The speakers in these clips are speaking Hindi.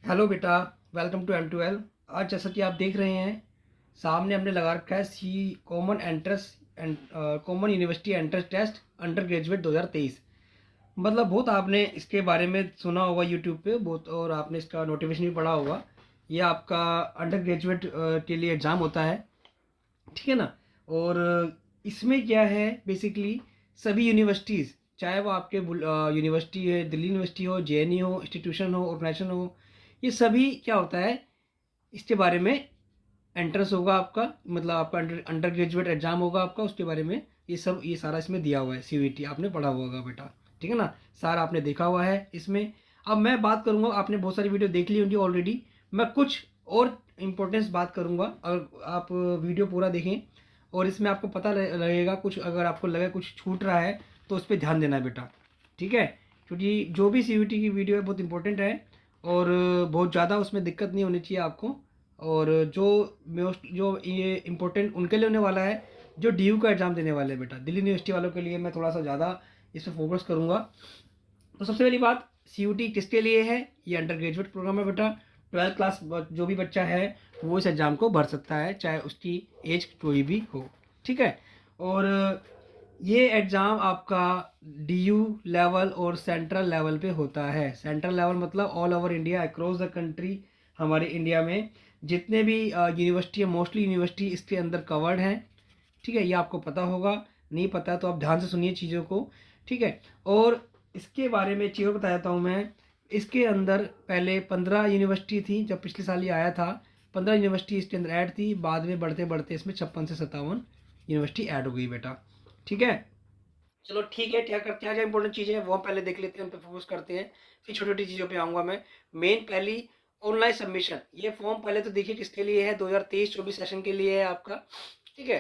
हेलो बेटा, वेलकम टू M12। आज जैसा कि आप देख रहे हैं, सामने हमने लगा रखा है C common entrance and common university entrance test undergraduate 2023। मतलब बहुत आपने इसके बारे में सुना होगा यूट्यूब पे बहुत, और आपने इसका नोटिफिकेशन भी पढ़ा होगा। ये आपका अंडर ग्रेजुएट के लिए एग्ज़ाम होता है, ठीक है ना। और इसमें क्या है, बेसिकली सभी यूनिवर्सिटीज़, चाहे वो आपके यूनिवर्सिटी है, दिल्ली यूनिवर्सिटी हो, JNU हो, इंस्टीट्यूशन हो, ऑर्गेनाइजेशन हो, ये सभी क्या होता है, इसके बारे में एंट्रेंस होगा आपका, मतलब आपका अंडर ग्रेजुएट एग्जाम होगा आपका, उसके बारे में ये सारा इसमें दिया हुआ है। CVT आपने पढ़ा हुआ होगा बेटा, ठीक है ना, सारा आपने देखा हुआ है इसमें। अब मैं बात करूंगा, आपने बहुत सारी वीडियो देख ली होंगी ऑलरेडी, मैं कुछ और इम्पोर्टेंस बात करूंगा। अगर आप वीडियो पूरा देखें और इसमें आपको पता लगेगा, कुछ अगर आपको लगे कुछ छूट रहा है तो उस पर ध्यान देना है बेटा, ठीक है। क्योंकि जो भी CVT की वीडियो है बहुत इंपॉर्टेंट है, और बहुत ज़्यादा उसमें दिक्कत नहीं होनी चाहिए आपको। और जो मोस्ट जो ये इम्पोर्टेंट उनके लिए होने वाला है जो DU का एग्ज़ाम देने वाले हैं बेटा, दिल्ली यूनिवर्सिटी वालों के लिए मैं थोड़ा सा ज़्यादा इस पर फोकस करूँगा। तो सबसे पहली बात, CUT किसके लिए है? ये अंडर ग्रेजुएट प्रोग्राम है बेटा। 12th क्लास जो भी बच्चा है वो इस एग्ज़ाम को भर सकता है, चाहे उसकी एज कोई भी हो, ठीक है। और ये एग्ज़ाम आपका DU लेवल और सेंट्रल लेवल पे होता है। सेंट्रल लेवल मतलब all over India, across the country, हमारे इंडिया में जितने भी यूनिवर्सिटी है, मोस्टली यूनिवर्सिटी इसके अंदर कवर्ड हैं, ठीक है। ये आपको पता होगा, नहीं पता तो आप ध्यान से सुनिए चीज़ों को, ठीक है। और इसके बारे में चीज़ बता देता हूँ मैं। इसके अंदर पहले 15 यूनिवर्सिटी थी, जब पिछले साल ये आया था 15 यूनिवर्सिटी इसके अंदर ऐड थी, बाद में बढ़ते बढ़ते इसमें 56 से 57 यूनिवर्सिटी ऐड हो गई बेटा, ठीक है। चलो ठीक है, क्या करते हैं, क्या इंपॉर्टेंट चीज़ें हैं वो हम पहले देख लेते हैं, उन पर फोकस करते हैं, फिर छोटी छोटी चीज़ों पे आऊँगा मैं। मेन पहली, ऑनलाइन सबमिशन। ये फॉर्म पहले तो देखिए किसके लिए है, 2023-24 सेशन के लिए है आपका, ठीक है।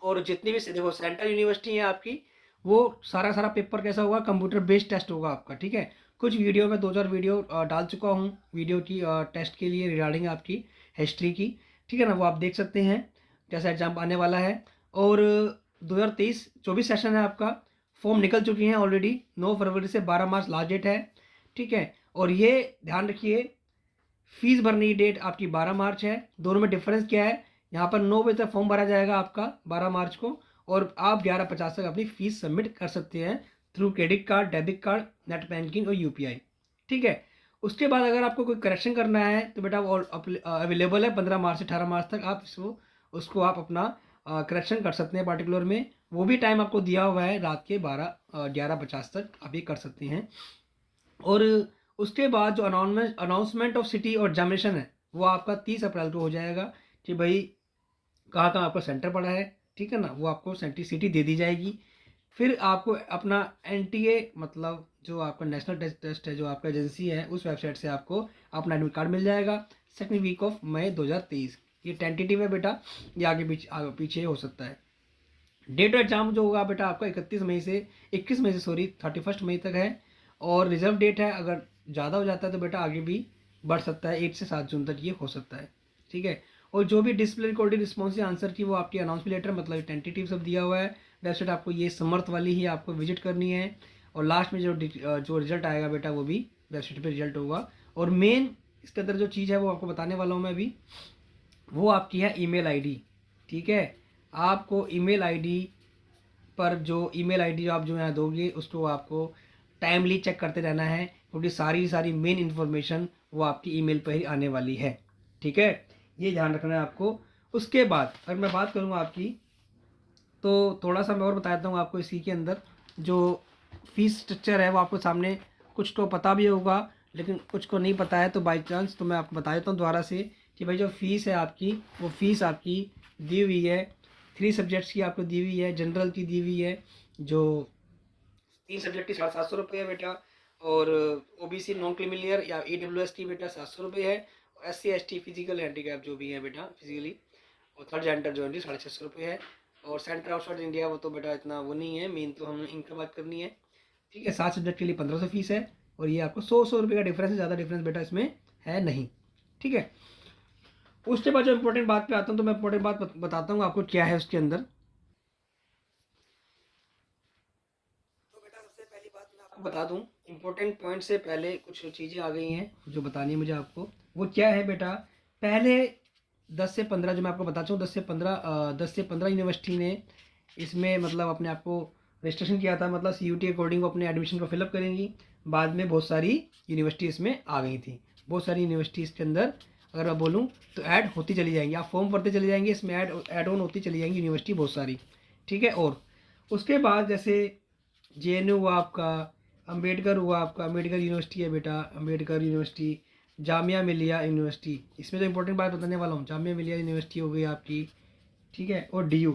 और जितनी भी देखो सेंट्रल यूनिवर्सिटी है आपकी, वो सारा सारा पेपर कैसा होगा, कंप्यूटर बेस्ड टेस्ट होगा आपका, ठीक है। कुछ वीडियो में 2-4 वीडियो डाल चुका हूँ वीडियो की टेस्ट के लिए रिगार्डिंग आपकी हिस्ट्री की, ठीक है ना, वो आप देख सकते हैं कैसा एग्जाम आने वाला है। और 2023-24 सेशन है आपका, फॉर्म निकल चुकी हैं ऑलरेडी, 9 फरवरी से 12 मार्च लास्ट डेट है, ठीक है। और ये ध्यान रखिए, फीस भरने की डेट आपकी 12 मार्च है। दोनों में डिफरेंस क्या है, यहाँ पर 9 बजे तक फॉर्म भरा जाएगा आपका 12 मार्च को, और आप 11:50 तक अपनी फीस सबमिट कर सकते हैं through credit card, debit card, net banking और UPI, ठीक है। उसके बाद अगर आपको कोई करेक्शन करना है तो बेटा वो अवेलेबल है 15 मार्च से 18 मार्च तक, आप उसको आप अपना करेक्शन कर सकते हैं पार्टिकुलर में। वो भी टाइम आपको दिया हुआ है, रात के 11:50 तक आप ये कर सकते हैं। और उसके बाद जो अनाउंसमेंट ऑफ सिटी और एग्जामिनेशन है वो आपका 30 अप्रैल को हो जाएगा, कि भाई कहाँ कहाँ आपका सेंटर पड़ा है, ठीक है ना, वो आपको सेंट्री सिटी दे दी जाएगी। फिर आपको अपना NTA, मतलब जो आपका नेशनल टेस्ट है, जो आपका एजेंसी है, उस वेबसाइट से आपको अपना एडमिट कार्ड मिल जाएगा 2nd वीक ऑफ मई 2023। ये टेंटेटिव है बेटा, ये आगे पीछे हो सकता है। डेट ऑफ एग्जाम जो होगा बेटा आपका 21 मई से 31 मई तक है। और रिजर्व डेट है, अगर ज़्यादा हो जाता है तो बेटा आगे भी बढ़ सकता है, 8 से 7 जून तक ये हो सकता है, ठीक है। और जो भी डिस्प्ले रिकॉर्डेड रिस्पॉन्सिव आंसर की वो आपकी अनाउंसमेंट लेटर, मतलब टेंटेटिव सब दिया हुआ है। वेबसाइट आपको ये समर्थ वाली ही आपको विजिट करनी है। और लास्ट में जो रिजल्ट आएगा बेटा वो भी वेबसाइट पे रिजल्ट होगा। और मेन इसके अंदर जो चीज़ है वो आपको बताने वाला हूँ मैं अभी, वो आपकी है ईमेल आईडी, ठीक है। आपको ईमेल आईडी पर जो ईमेल आईडी आप जो यहाँ दोगे उसको आपको टाइमली चेक करते रहना है, क्योंकि सारी सारी मेन इन्फॉर्मेशन वो आपकी ईमेल पर ही आने वाली है, ठीक है। ये ध्यान रखना है आपको। उसके बाद अगर मैं बात करूँ आपकी, तो थोड़ा सा मैं और बता देता हूँ आपको। इसी के अंदर जो फीस स्ट्रक्चर है वो आपको सामने, कुछ को पता भी होगा लेकिन कुछ को नहीं पता है, तो बाई चांस तो मैं आपको बता देता हूँ दोबारा से, कि भाई जो फीस है आपकी, वो फीस आपकी दी हुई है 3 सब्जेक्ट्स की, आपको दी हुई है। जनरल की दी हुई है, जो 3 सब्जेक्ट की 750 है बेटा। और OBC नॉन क्रीमिलियर या EWS की बेटा 700 है। SC ST फिजिकल हैंडीकैप जो भी है बेटा फिजिकली, और थर्ड जेंडर जो है 650 है। और सेंटर आउटसाइड इंडिया वो तो बेटा इतना वो नहीं है, मेन तो हमें इनका बात करनी है, ठीक है। 7 सब्जेक्ट के लिए 1500 फीस है। और ये आपको 100 रुपये का डिफरेंस है, ज़्यादा डिफरेंस बेटा इसमें है नहीं, ठीक है। उसके बाद जो इंपॉर्टेंट बात पे आता हूँ, तो मैं इंपॉर्टेंट बात बताता हूँ आपको क्या है उसके अंदर। आपको बता दूं, इम्पोर्टेंट पॉइंट से पहले कुछ चीज़ें आ गई हैं जो बतानी है मुझे आपको। वो क्या है बेटा, पहले 10 से 15 जो मैं आपको बताता हूँ, 10 से 15 यूनिवर्सिटी ने इसमें मतलब अपने आप को रजिस्ट्रेशन किया था, मतलब CUT अकॉर्डिंग वो अपने एडमिशन को फिलअप करेंगी। बाद में बहुत सारी यूनिवर्सिटी इसमें आ गई थी, बहुत सारी यूनिवर्सिटी इसके अंदर अगर मैं बोलूँ तो ऐड होती चली जाएंगी, आप फॉर्म भरते चले जाएंगे, इसमें ऐड ऑन होती चली जाएंगी यूनिवर्सिटी बहुत सारी, ठीक है। और उसके बाद जैसे JNU हुआ आपका, अम्बेडकर हुआ आपका, अम्बेडकर यूनिवर्सिटी है बेटा, अम्बेडकर यूनिवर्सिटी, जामिया मिलिया यूनिवर्सिटी, इसमें जो इंपॉर्टेंट बात बताने वाला हूँ, जामिया मिलिया यूनिवर्सिटी हो गई आपकी, ठीक है, और DU,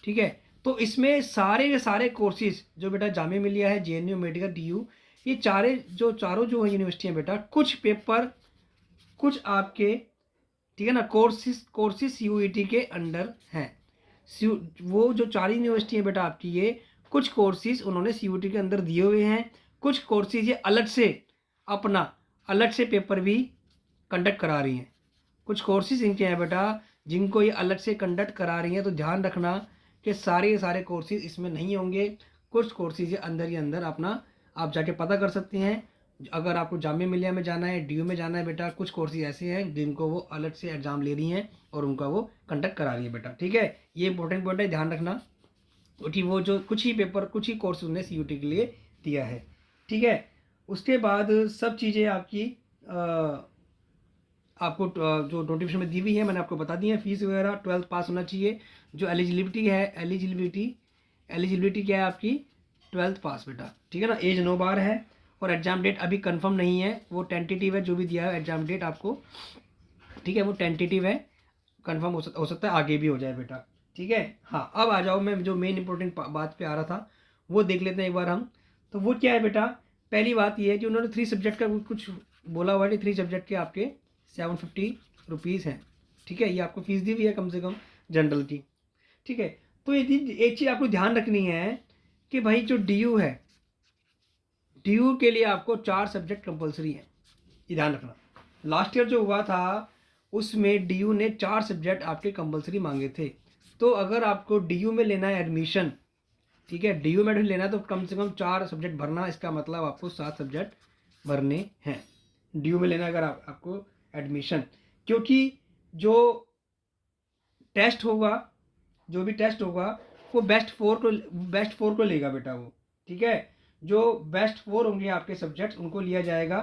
ठीक है। तो इसमें सारे के सारे कोर्सेज जो बेटा जामिया मिलिया है, JNU, अम्बेडकर, DU, ये चारों जो है यूनिवर्सिटी हैं बेटा, कुछ पेपर कुछ आपके, ठीक है ना, कोर्सेज CUET के अंडर हैं। वो जो 4 यूनिवर्सिटी है बेटा आपकी, ये कुछ कोर्सेज उन्होंने CUET के अंदर दिए हुए हैं, कुछ कोर्सेज ये अपना अलग से पेपर भी कंडक्ट करा रही हैं। कुछ कोर्सेज इनके हैं बेटा जिनको ये अलग से कंडक्ट करा रही हैं, तो ध्यान रखना कि सारे के सारे कोर्सेज इसमें नहीं होंगे। कुछ कोर्सेज अंदर ही अंदर अपना आप जाके पता कर सकते हैं। अगर आपको जामिया मिलिया में जाना है, DU में जाना है बेटा, कुछ कोर्सेज ऐसे हैं जिनको वो अलग से एग्ज़ाम ले रही हैं और उनका वो कंडक्ट करा रही है बेटा, ठीक है। ये इंपॉर्टेंट पॉइंट है, ध्यान रखना, क्योंकि वो जो कुछ ही पेपर कुछ ही कोर्स उन्होंने CUT के लिए दिया है, ठीक है। उसके बाद सब चीज़ें आपकी आपको जो नोटिफिकेशन में दी हुई है मैंने आपको बता दी है। फीस वगैरह 12th पास होना चाहिए। जो एलिजिबिलिटी क्या है आपकी, 12th पास बेटा, ठीक है ना। एज 9 बार है और एग्ज़ाम डेट अभी कंफर्म नहीं है, वो टेंटेटिव है, जो भी दिया है एग्ज़ाम डेट आपको, ठीक है, वो टेंटेटिव है, कंफर्म हो सकता है आगे भी हो जाए बेटा, ठीक है। हाँ, अब आ जाओ, मैं जो मेन इंपॉर्टेंट बात पे आ रहा था वो देख लेते हैं एक बार हम। तो वो क्या है बेटा, पहली बात ये है कि उन्होंने 3 सब्जेक्ट का कुछ बोला हुआ है, 3 सब्जेक्ट के आपके 750 रुपीज़ हैं, ठीक है। ये आपको फीस दी हुई है कम से कम जनरल की, ठीक है। तो ये एक चीज़ आपको ध्यान रखनी है कि भाई जो DU है, DU के लिए आपको 4 सब्जेक्ट कंपलसरी है, ये ध्यान रखना। लास्ट ईयर जो हुआ था उसमें DU ने 4 सब्जेक्ट आपके कंपलसरी मांगे थे। तो अगर आपको DU में लेना है एडमिशन, ठीक है, DU में लेना है तो कम से कम 4 सब्जेक्ट भरना, इसका मतलब आपको 7 सब्जेक्ट भरने हैं DU में लेना अगर आपको एडमिशन। क्योंकि जो टेस्ट होगा, जो भी टेस्ट होगा वो बेस्ट फोर को लेगा बेटा वो, ठीक है। जो बेस्ट 4 होंगे आपके सब्जेक्ट्स उनको लिया जाएगा,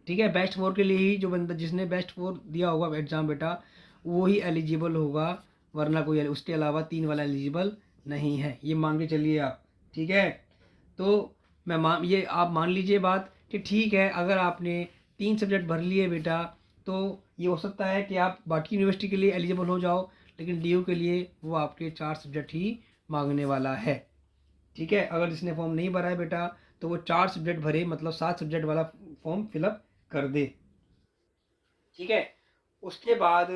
ठीक है। बेस्ट 4 के लिए ही जो बंदा जिसने बेस्ट 4 दिया होगा एग्ज़ाम बेटा वो ही एलिजिबल होगा, वरना कोई उसके अलावा 3 वाला एलिजिबल नहीं है, ये मान के चलिए आप, ठीक है। तो ये आप मान लीजिए बात कि ठीक है, अगर आपने 3 सब्जेक्ट भर लिए बेटा तो ये हो सकता है कि आप बाकी यूनिवर्सिटी के लिए एलिजिबल हो जाओ, लेकिन DU के लिए वो आपके 4 सब्जेक्ट ही मांगने वाला है, ठीक है। अगर जिसने फॉर्म नहीं भरा है बेटा तो वो 4 सब्जेक्ट भरे, मतलब 7 सब्जेक्ट वाला फॉर्म फिलअप कर दे, ठीक है। उसके बाद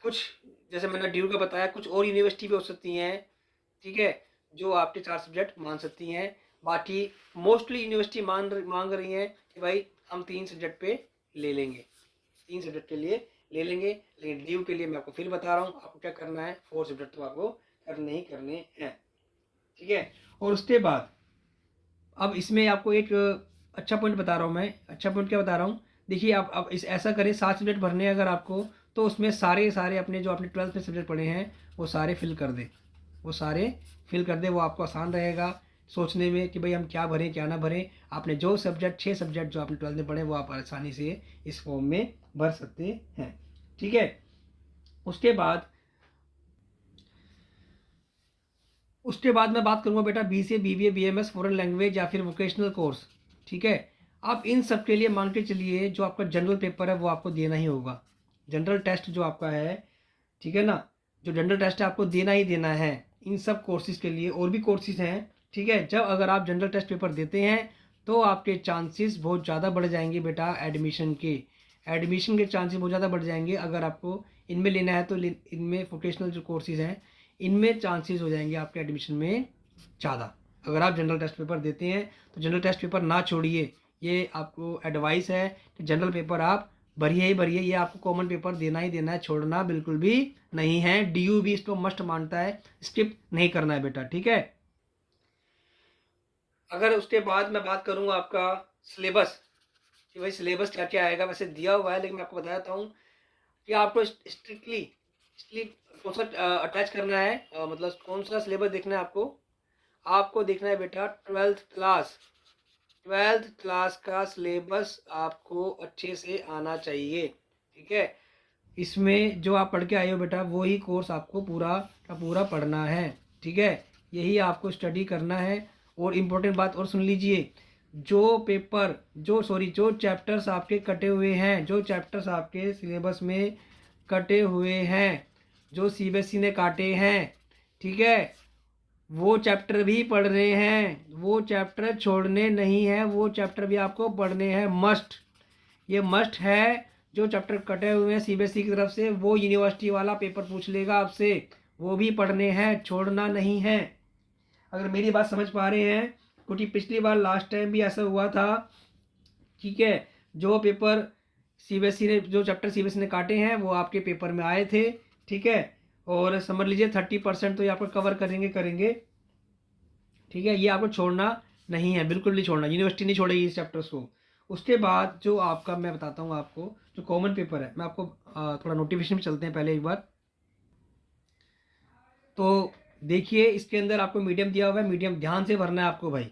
कुछ जैसे मैंने DU का बताया, कुछ और यूनिवर्सिटी भी हो सकती हैं, ठीक है, जो आपके 4 सब्जेक्ट मान सकती हैं। बाकी मोस्टली यूनिवर्सिटी मांग रही हैं कि भाई हम 3 सब्जेक्ट पे ले लेंगे, 3 सब्जेक्ट के लिए ले लेंगे। लेकिन DU के लिए मैं आपको फिर बता रहा हूँ आपको क्या करना है, 4 सब्जेक्ट तो आपको करने ही करने हैं, ठीक है। और उसके बाद अब इसमें आपको एक अच्छा पॉइंट बता रहा हूँ मैं। अच्छा पॉइंट क्या बता रहा हूँ, देखिए आप इस ऐसा करें, 7 सब्जेक्ट भरने हैं अगर आपको, तो उसमें सारे अपने जो आपने 12th में सब्जेक्ट पढ़े हैं वो सारे फिल कर दे, वो आपको आसान रहेगा सोचने में कि भाई हम क्या भरें क्या ना भरें। आपने जो सब्जेक्ट 6 सब्जेक्ट जो आपने 12th में पढ़े वो आप आसानी से इस फॉर्म में भर सकते हैं, ठीक है। उसके बाद मैं बात करूँगा बेटा BCA, BBA, BMS, foreign language या फिर वोकेशनल कोर्स, ठीक है। आप इन सब के लिए मान के चलिए जो आपका जनरल पेपर है वो आपको देना ही होगा, जनरल टेस्ट जो आपका है, ठीक है ना, जो जनरल टेस्ट है आपको देना ही देना है इन सब कोर्सेज के लिए। और भी कोर्सेज हैं, ठीक है। जब अगर आप जनरल टेस्ट पेपर देते हैं तो आपके चांसेस बहुत ज़्यादा बढ़ जाएंगे बेटा, एडमिशन के चांसेस बहुत ज़्यादा बढ़ जाएंगे। अगर आपको इनमें लेना है तो इनमें वोकेशनल जो कोर्सेज हैं इनमें चांसेस हो जाएंगे आपके एडमिशन में ज़्यादा। अगर आप जनरल टेस्ट पेपर देते हैं तो जनरल टेस्ट पेपर ना छोड़िए, ये आपको एडवाइस है कि जनरल पेपर आप भरिए ही भरिए, ये आपको कॉमन पेपर देना ही देना है, छोड़ना बिल्कुल भी नहीं है। DU भी इसको मस्ट मानता है, स्किप नहीं करना है बेटा, ठीक है। अगर उसके बाद मैं बात करूँगा आपका सिलेबस, कि भाई सिलेबस क्या-क्या आएगा, वैसे दिया हुआ है लेकिन मैं आपको बता देता हूँ कि आपको स्ट्रिक्टली कौन-सा अटैच करना है, मतलब कौन-सा सिलेबस देखना है आपको। आपको देखना है बेटा 12th क्लास का सिलेबस आपको अच्छे से आना चाहिए, ठीक है? इसमें जो आप पढ़ के आए हो बेटा वही कोर्स आपको पूरा का पूरा पढ़ना है, ठीक है? यही आपको स्टडी करना है। और इम्पोर्टेंट बात और सुन लीजिए, जो चैप्टर्स आपके कटे हुए हैं, जो चैप्टर्स आपके सिलेबस में कटे हुए हैं, जो सीबीएसई ने काटे हैं, ठीक है, वो चैप्टर भी पढ़ने हैं, वो चैप्टर छोड़ने नहीं है, वो चैप्टर भी आपको पढ़ने हैं, मस्ट। ये मस्ट है। जो चैप्टर कटे हुए हैं सीबीएसई की तरफ से वो यूनिवर्सिटी वाला पेपर पूछ लेगा आपसे, वो भी पढ़ने हैं, छोड़ना नहीं है। अगर मेरी बात समझ पा रहे हैं, क्योंकि पिछली बार लास्ट टाइम भी ऐसा हुआ था, ठीक है, जो पेपर सीबीएसई ने, जो चैप्टर सीबीएसई ने काटे हैं वो आपके पेपर में आए थे, ठीक है। और समझ लीजिए 30% तो ये आपको कवर करेंगे, ठीक है। ये आपको छोड़ना नहीं है, बिल्कुल नहीं छोड़ना, यूनिवर्सिटी नहीं छोड़ेगी इस चैप्टर्स को। उसके बाद जो आपका मैं बताता हूँ आपको, जो कॉमन पेपर है, मैं आपको थोड़ा नोटिफिकेशन में चलते हैं पहले एक बार। तो देखिए इसके अंदर आपको मीडियम दिया हुआ है, मीडियम ध्यान से भरना है आपको भाई।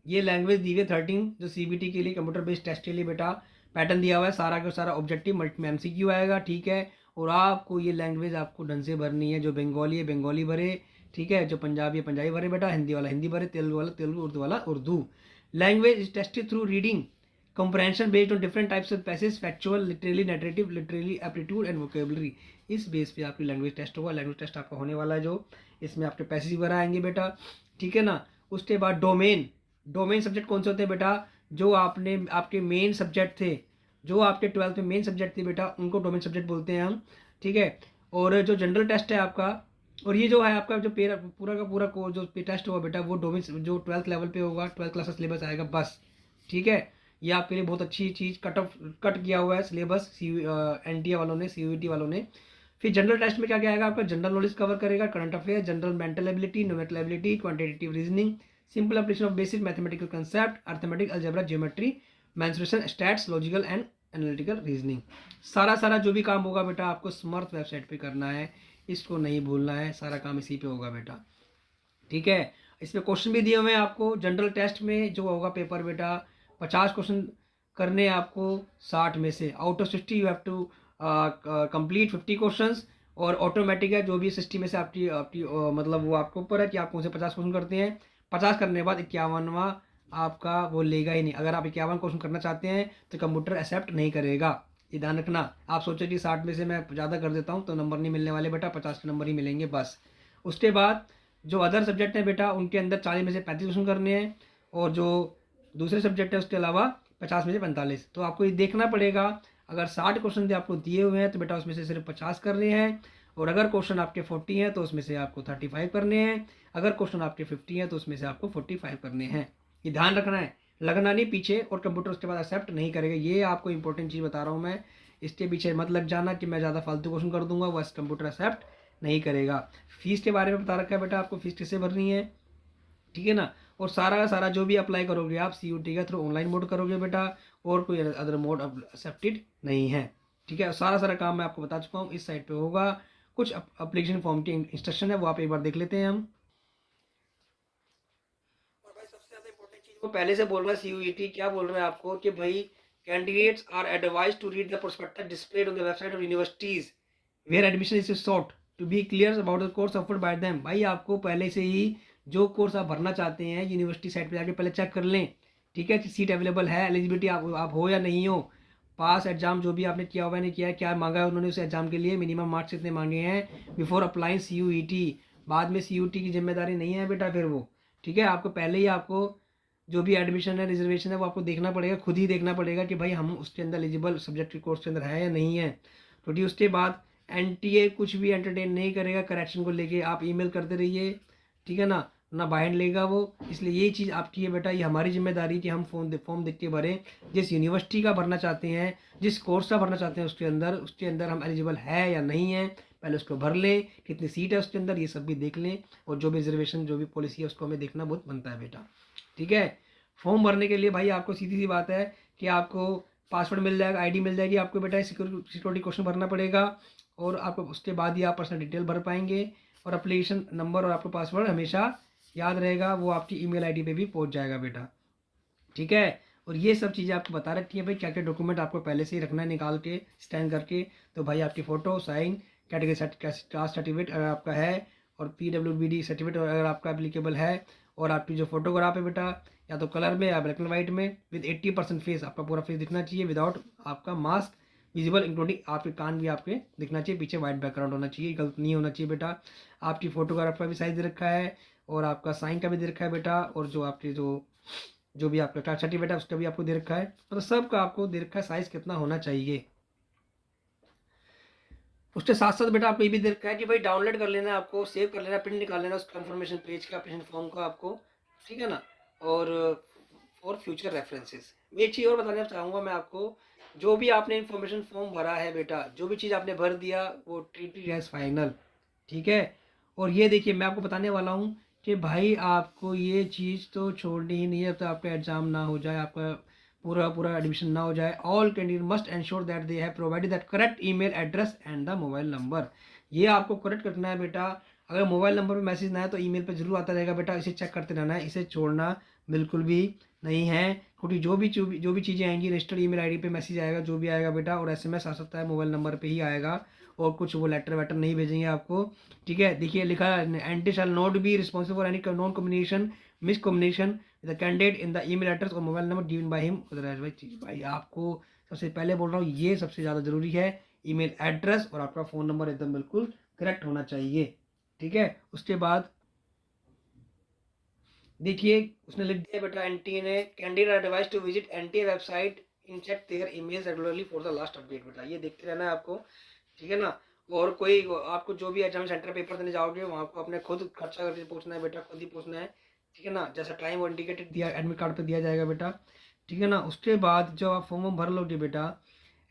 ये लैंग्वेज दी हुई है 13 जो सीबीटी के लिए, कंप्यूटर बेस्ड टेस्ट के लिए बेटा पैटर्न दिया हुआ है, सारा का सारा ऑब्जेक्टिव मल्टी एमसीक्यू आएगा, ठीक है। और आपको ये लैंग्वेज आपको ढंग से भरनी है, जो बंगाली है बंगाली भरे, ठीक है, जो पंजाबी है पंजाबी भरे बेटा, हिंदी वाला हिंदी भरे, तेलुगु वाला तेलुगु, उर्दू वाला Urdu. Language is tested through reading comprehension based on different types of passage, factual, literally, narrative, literally, aptitude and vocabulary। इस बेस पे आपकी लैंग्वेज टेस्ट होगा। लैंग्वेज टेस्ट आपका होने वाला है, जो इसमें आपके पैसेज वगैरह आएंगे बेटा, ठीक है ना। उसके बाद डोमेन सब्जेक्ट कौन से होते हैं बेटा, जो आपने आपके मेन सब्जेक्ट थे, जो आपके 12th में मेन सब्जेक्ट थे बेटा, उनको डोमेन सब्जेक्ट बोलते हैं हम, ठीक है। और जो जनरल टेस्ट है आपका, और ये जो है आपका जो पूरा का पूरा जो टेस्ट होगा बेटा, वो डोमेन जो 12th लेवल पे होगा, 12th क्लास का सिलेबस आएगा बस, ठीक है। ये आपके लिए बहुत अच्छी चीज़ कट किया हुआ है सिलेबस एनटीए वालों ने, सीयूईटी वालों ने। फिर जनरल टेस्ट में क्या क्या आएगा आपका, जनरल नॉलेज कवर करेगा, current affair, general mental ability, numerical ability, quantitative reasoning, simple application of basic mathematical concept, arithmetic, algebra, geometry, mensuration, stats, logical and analytical reasoning. सारा जो भी काम होगा बेटा आपको स्मर्थ वेबसाइट पे करना है, इसको नहीं भूलना है, सारा काम इसी पे होगा बेटा, ठीक है। इसमें क्वेश्चन भी दिए हुए हैं आपको। जनरल टेस्ट में जो होगा पेपर बेटा, 50 क्वेश्चन करने हैं आपको 60 में से, out of 60 you have to complete 50 questions. और ऑटोमेटिक है, जो भी 60 में से आपकी आपकी मतलब वो आपके ऊपर है कि आप कौन से 50 क्वेश्चन करते हैं। 50 करने के बाद 51वां आपका वो लेगा ही नहीं। अगर आप 51 क्वेश्चन करना चाहते हैं तो कंप्यूटर एक्सेप्ट नहीं करेगा, ये ध्यान रखना। आप सोचो कि 60 में से मैं ज़्यादा कर देता हूँ तो नंबर नहीं मिलने वाले बेटा, 50 के नंबर ही मिलेंगे बस। उसके बाद जो अदर सब्जेक्ट हैं बेटा, उनके अंदर 40 में से 35 क्वेश्चन करने हैं, और जो दूसरे सब्जेक्ट है उसके अलावा 50 में से 45। तो आपको ये देखना पड़ेगा, अगर 60 क्वेश्चन आपको दिए हुए हैं तो बेटा उसमें से सिर्फ 50 करने हैं, और अगर क्वेश्चन आपके 40 हैं तो उसमें से आपको 35 करने हैं, अगर क्वेश्चन आपके 50 हैं तो उसमें से आपको 45 करने हैं। ये ध्यान रखना है, लगना नहीं पीछे, और कंप्यूटर उसके बाद एक्सेप्ट नहीं करेगा। ये आपको इंपॉर्टेंट चीज़ बता रहा हूँ मैं, इसके पीछे मत लग जाना कि मैं ज़्यादा फालतू क्वेश्चन कर दूंगा, बस कंप्यूटर एक्सेप्ट नहीं करेगा। फीस के बारे में बता रखा है बेटा आपको, फीस कैसे भरनी है, ठीक है ना। और सारा का सारा जो भी अप्लाई करोगे आप सीयूटी के थ्रू ऑनलाइन मोड करोगे बेटा, और कोई अदर मोड एक्सेप्टेड नहीं है, ठीक है। सारा काम मैं आपको बता चुका हूँ, इस साइड पे होगा। कुछ अप्लीकेशन फॉर्म की इंस्ट्रक्शन है, वो आप एक बार देख लेते हैं हम। और भाई सबसे ज़्यादा इंपॉर्टेंट चीज़ वो पहले से बोल रहा है, सीयूईटी क्या बोल रहा है आपको कि भाई candidates are advise to read the prospectus displayed on the website of universities where admission is sought to be clear about the course offered by them. भाई आपको पहले से ही जो कोर्स आप भरना चाहते हैं यूनिवर्सिटी साइट पे जाके पहले चेक कर लें, ठीक है, कि सीट अवेलेबल है, एलिजिबिलिटी आप हो या नहीं हो, पास एग्जाम जो भी आपने किया हुआ है नहीं किया है, क्या मांगा है उन्होंने उस एग्जाम के लिए, मिनिमम मार्क्स इतने मांगे हैं बिफोर अप्लाइंग सीयूईटी। बाद में सीयूटी की जिम्मेदारी नहीं है बेटा फिर वो, ठीक है। आपको पहले ही आपको जो भी एडमिशन है, रिजर्वेशन है, वो आपको देखना पड़ेगा, खुद ही देखना पड़ेगा कि भाई हम उसके अंदर एलिजिबल सब्जेक्ट के कोर्स के अंदर है या नहीं है। तो जी उसके बाद एनटीए कुछ भी एंटरटेन नहीं करेगा करेक्शन को लेके, आप ईमेल करते रहिए, ठीक है ना बाइंड लेगा वो। इसलिए ये चीज़ आपकी है बेटा, ये हमारी जिम्मेदारी कि हम फॉर्म देख के भरें, जिस यूनिवर्सिटी का भरना चाहते हैं, जिस कोर्स का भरना चाहते हैं उसके अंदर हम एलिजिबल है या नहीं है, पहले उसको भर लें, कितनी सीट है उसके अंदर ये सब भी देख लें, और जो भी रिजर्वेशन जो भी पॉलिसी है उसको हमें देखना बहुत बनता है बेटा, ठीक है। फॉर्म भरने के लिए भाई आपको सीधी सी बात है कि आपको पासवर्ड मिल जाएगा, आईडी मिल जाएगी, आपको बेटा सिक्योरिटी क्वेश्चन भरना पड़ेगा और आपको उसके बाद ही आप पर्सनल डिटेल भर पाएंगे और एप्लीकेशन नंबर और आपको पासवर्ड हमेशा याद रहेगा, वो आपकी ईमेल आईडी पे भी पहुंच जाएगा बेटा। ठीक है, और ये सब चीज़ें आपको बता रखी है भाई, क्या क्या डॉक्यूमेंट आपको पहले से ही रखना है निकाल के स्कैन करके। तो भाई आपकी photo, sign, category caste certificate अगर आपका है, और PWBD सर्टिफिकेट अगर आपका एप्लीकेबल है, और आपकी जो फोटोग्राफ है बेटा या तो कलर में या ब्लैक एंड वाइट में विद 80% फेस, आपका पूरा फेस दिखना चाहिए विदाउट आपका मास्क विजिबल, इंक्लूडिंग आपके कान भी आपके दिखना चाहिए, पीछे वाइट बैकग्राउंड होना चाहिए, गलत नहीं होना चाहिए बेटा। आपकी फोटोग्राफ का भी साइज दे रखा है और आपका साइन का भी दे रखा है बेटा, और जो आपके जो भी आपका कास्ट सर्टिफिकेट है उसका भी आपको दे रखा है, मतलब सबका आपको दे रखा है साइज कितना होना चाहिए। उसके साथ साथ बेटा आपको ये भी दे रखा है कि भाई डाउनलोड कर लेना है, आपको सेव कर लेना है, प्रिंट निकाल लेना उस कंफर्मेशन पेज का, एप्लीकेशन फॉर्म का आपको, ठीक है ना। और फॉर फ्यूचर रेफरेंसेस एक चीज़ और बताना चाहूँगा मैं आपको, जो भी आपने इन्फॉर्मेशन फॉर्म भरा है बेटा, जो भी चीज़ आपने भर दिया वो ट्रीटेड एज फाइनल, ठीक है। और ये देखिए मैं आपको बताने वाला हूँ कि भाई आपको ये चीज़ तो छोड़नी ही नहीं है, तो आपका एग्ज़ाम ना हो जाए, आपका पूरा पूरा एडमिशन ना हो जाए। All candidate must ensure that they have provided that correct email address and the mobile number. ये आपको करेक्ट करना है बेटा। अगर मोबाइल नंबर पे मैसेज ना है तो ईमेल पे जरूर आता रहेगा बेटा, इसे चेक करते रहना है, इसे छोड़ना बिल्कुल भी नहीं है, क्योंकि जो भी चीज़ें आएंगी रजिस्टर्ड ईमेल आईडी पे मैसेज आएगा, जो भी आएगा बेटा, और एसएमएस आ सकता है मोबाइल नंबर पे ही आएगा, और कुछ वो लेटर वेटर नहीं भेजेंगे आपको। ठीक है, देखिए लिखा है NTA shall not be responsible for any non communication miscommunication the candidate in the email address और mobile number given by him. भाई आपको सबसे पहले बोल रहा हूँ ये सबसे ज़्यादा ज़रूरी है, ईमेल एड्रेस और आपका फ़ोन नंबर एकदम बिल्कुल करेक्ट होना चाहिए। ठीक है, उसके बाद देखिए उसने लिख दिया बेटा, एनटीए ने candidate advise to visit NTA website in check their emails regularly for the last update. बेटा ये देखते रहना है आपको, ठीक है ना। और कोई आपको जो भी एग्जाम सेंटर पेपर देने जाओगे वहाँ को अपने खुद खर्चा करके पूछना है बेटा, खुद ही पूछना है, ठीक है ना। जैसा टाइम और इंडिकेटेड दिया एडमिट कार्ड पे दिया जाएगा बेटा, ठीक है ना। उसके बाद जब आप फॉर्म भर लोगे बेटा,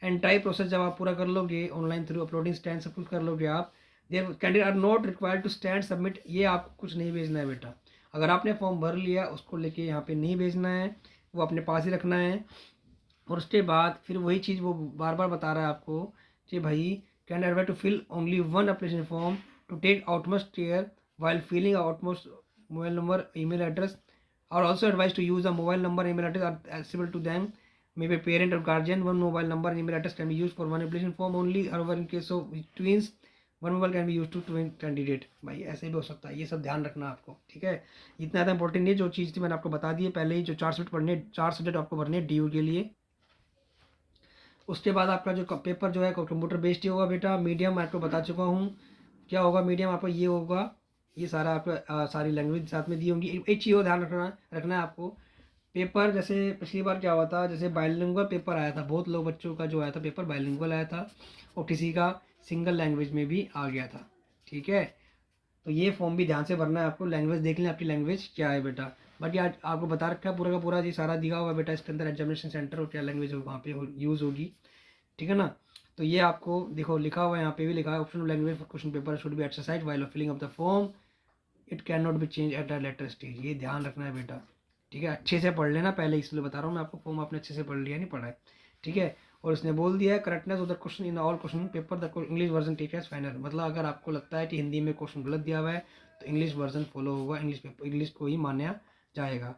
एंटायर प्रोसेस जब आप पूरा कर लोगे ऑनलाइन थ्रू अपलोडिंग स्टैंड सब कुछ कर लोगे आप, there candidate are not required to stand submit, ये आपको कुछ नहीं भेजना है बेटा। अगर आपने फॉर्म भर लिया उसको लेके यहाँ पे नहीं भेजना है, वो अपने पास ही रखना है। और उसके बाद फिर वही चीज़ वो बार बार बता रहा है आपको कि भाई can advise to fill only one application form to take outmost care while filling outmost mobile number email address और also advise to use a mobile number email address are accessible to them may be parent और guardian. One mobile number email address can be use for one application form only और in case of twins one mobile can be use to twin candidate. भाई ऐसे भी हो सकता है, ये सब ध्यान रखना आपको, ठीक है। इतना ज़्यादा इंपॉर्टेंट नहीं है, जो चीज़ थी मैंने आपको बता दी है पहले ही। जो 4 सब्जेक्ट पढ़ने, 4 सब्जेक्ट आपको भरने DU के लिए। उसके बाद आपका जो पेपर जो है कंप्यूटर बेस्ड ही होगा बेटा। मीडियम मैं आपको बता चुका हूँ क्या होगा, मीडियम आपका ये होगा, ये सारा आपका सारी लैंग्वेज साथ में दी होंगी। एक चीज़ और ध्यान रखना है आपको, पेपर जैसे पिछली बार क्या हुआ था, जैसे बाइलिंगुअल पेपर आया था, बहुत लोग बच्चों का जो आया था पेपर बाइलिंगुअल आया था और किसी का सिंगल लैंग्वेज में भी आ गया था, ठीक है। तो ये फॉर्म भी ध्यान से भरना है आपको, लैंग्वेज देख लें आपकी लैंग्वेज क्या है बेटा। बाकी आज आपको बता रखा है पूरा का पूरा, ये सारा दिया हुआ है बेटा इसके अंदर, एग्जामिनेशन सेंटर और क्या लैंग्वेज वहाँ पे यूज़ होगी, ठीक है ना। तो ये आपको देखो लिखा हुआ है, यहाँ पे भी लिखा है option language for question paper should be exercise while filling of the form, it can not be change at the later stage. ये ध्यान रखना है बेटा, ठीक है। अच्छे से पढ़ लेना पहले, इसलिए बता रहा हूँ मैं आपको, फॉर्म आपने अच्छे से पढ़ लिया नहीं पढ़ा है, ठीक है। और इसने बोल दिया है correctness of the question in all question paper the English version take as final. मतलब अगर आपको लगता है कि हिंदी में क्वेश्चन गलत दिया हुआ है तो इंग्लिश वर्जन फॉलो होगा, इंग्लिश को ही माना जाएगा।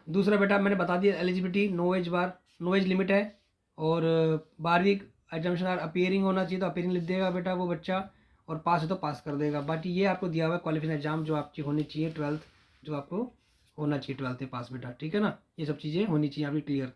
दूसरा बेटा मैंने बता दिया एलिजिबिलिटी, नो एज लिमिट है, और 12वीं एग्जामिनेशन अपीयरिंग होना चाहिए, तो अपीयरिंग लिख देगा बेटा वो बच्चा, और पास है तो पास कर देगा। बाकी ये आपको दिया हुआ है क्वालिफिकेशन एग्जाम जो आपकी होनी चाहिए 12th, जो आपको होना चाहिए 12th में पास बेटा, ठीक है ना। ये सब चीज़ें होनी चाहिए आपकी क्लियर।